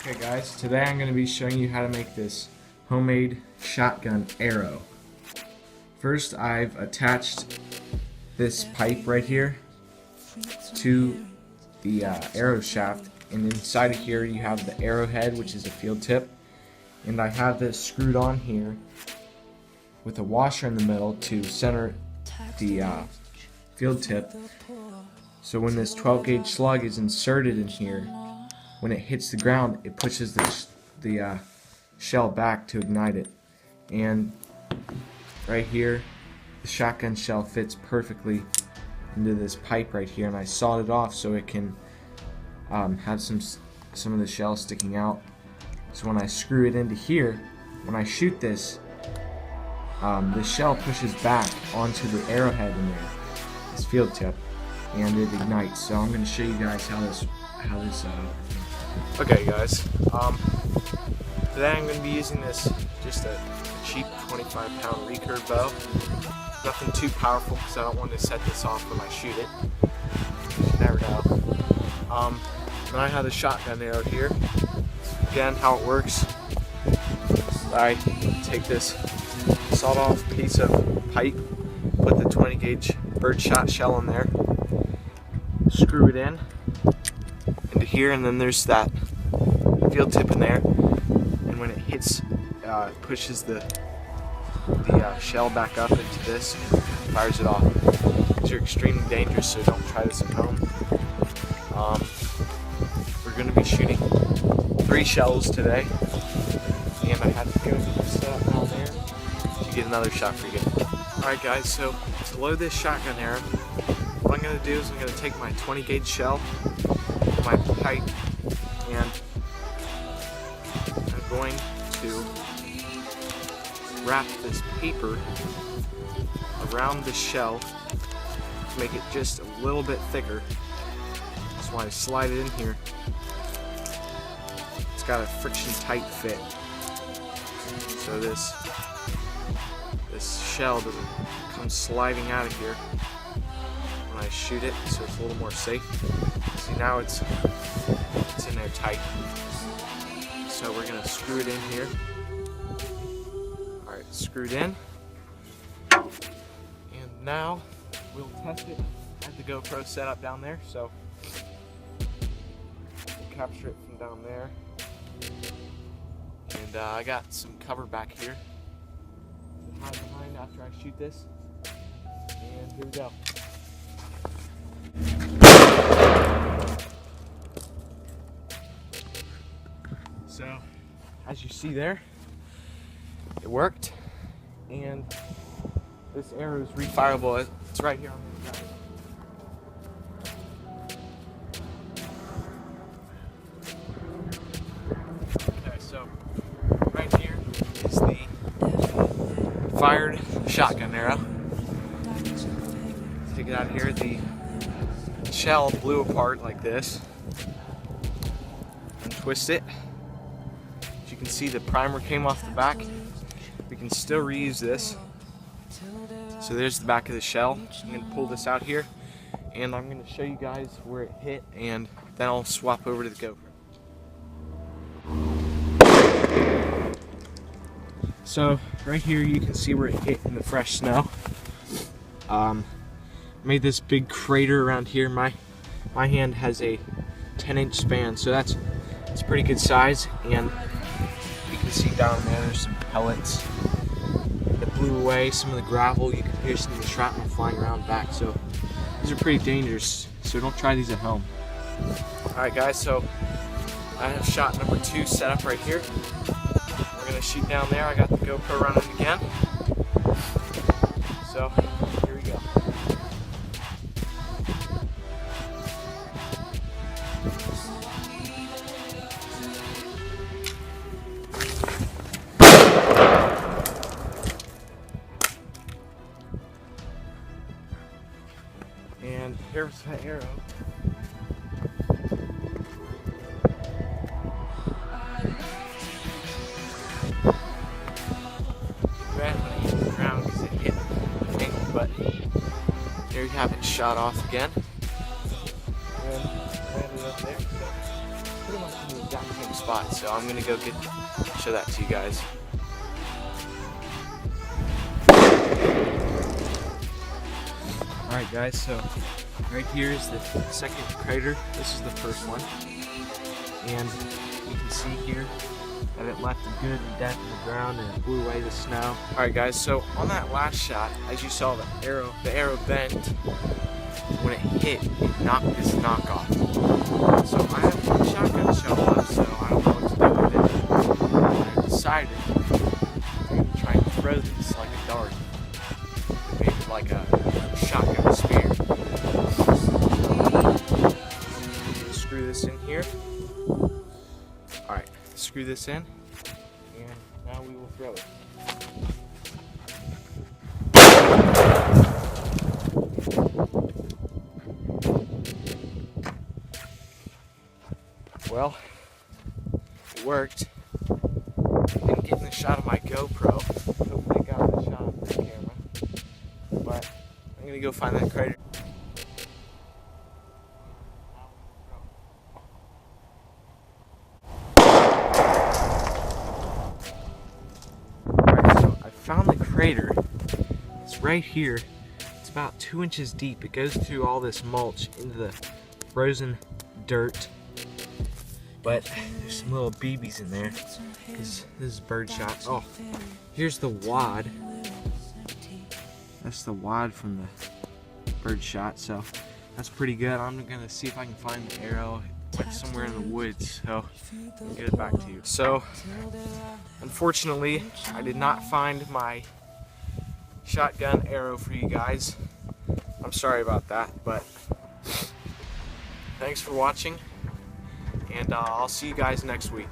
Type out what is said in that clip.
Okay guys, today I'm going to be showing you how to make this homemade shotgun arrow. First, I've attached this pipe right here to the arrow shaft, and inside of here you have the arrowhead, which is a field tip, and I have this screwed on here with a washer in the middle to center the field tip, so when this 12 gauge slug is inserted in here, when it hits the ground, it pushes the shell back to ignite it. And right here, the shotgun shell fits perfectly into this pipe right here, and I sawed it off so it can have some of the shell sticking out. So when I screw it into here, when I shoot this, the shell pushes back onto the arrowhead in there, this field tip, and it ignites. So I'm going to show you guys how this. Okay guys, today I'm going to be using this, just a cheap 25-pound recurve bow. Nothing too powerful because I don't want to set this off when I shoot it. You never know. Then I have the shotgun arrow here. Again, how it works, I take this sawed off piece of pipe, put the 20 gauge birdshot shell in there, screw it in into here, and then there's that field tip in there, and when it hits, it pushes the shell back up into this and fires it off. These are extremely dangerous, so don't try this at home. We're going to be shooting 3 shells today, and I had to go set up down there to get another shot for you. Alright guys, so to load this shotgun arrow, what I'm going to do is I'm going to take my 20 gauge shell, my pipe, and I'm going to wrap this paper around the shell to make it just a little bit thicker. That's why I slide it in here. It's got a friction tight fit, so this shell doesn't come sliding out of here when I shoot it, so it's a little more safe. See, now it's in there tight. So we're gonna screw it in here. Alright, screwed in. And now we'll test it at the GoPro setup down there. So we'll capture it from down there. And I got some cover back here to hide behind after I shoot this. And here we go. So, as you see there, it worked, and this arrow is refirable. It's right here on the side. Okay, so right here is the fired shotgun arrow. Take it out of here. The shell blew apart like this. Untwist it. As you can see, the primer came off the back. We can still reuse this. So there's the back of the shell. I'm going to pull this out here, and I'm going to show you guys where it hit, and then I'll swap over to the GoPro. So right here you can see where it hit in the fresh snow. Made this big crater around here. My hand has a 10-inch span, so that's pretty good size, and you can see down there's some pellets that blew away, some of the gravel. You can hear some of the shrapnel flying around back, so these are pretty dangerous, so don't try these at home. Alright guys, so I have shot number 2 set up right here. We're going to shoot down there. I got the GoPro running again. So here we go. And here's the arrow. Ran when it hit the ground because it hit the thing, but there you have it, shot off again. And landed up there. So pretty much in the exact same spot. So I'm gonna go show that to you guys. Alright guys, so right here is the second crater. This is the first one. And you can see here that it left a good dent in the ground and it blew away the snow. Alright guys, so on that last shot, as you saw the arrow bent. When it hit, it knocked this knock off. So I have one shotgun shell left, so I don't know what to do with it. And I decided to try and throw this like a dart. Maybe like a shotgun spear. Screw this in here. Alright, screw this in. And now we will throw it. Well, it worked. Didn't get in the shot of my GoPro. Hopefully I got the shot of the camera. But I'm gonna go find that crater. Alright, so I found the crater. It's right here. It's about 2 inches deep. It goes through all this mulch into the frozen dirt. But there's some little BBs in there because this is birdshot. Oh, here's the wad. That's the wad from the birdshot, so that's pretty good. I'm gonna see if I can find the arrow like somewhere in the woods, so I'll get it back to you. So, unfortunately, I did not find my shotgun arrow for you guys. I'm sorry about that, but thanks for watching. And I'll see you guys next week.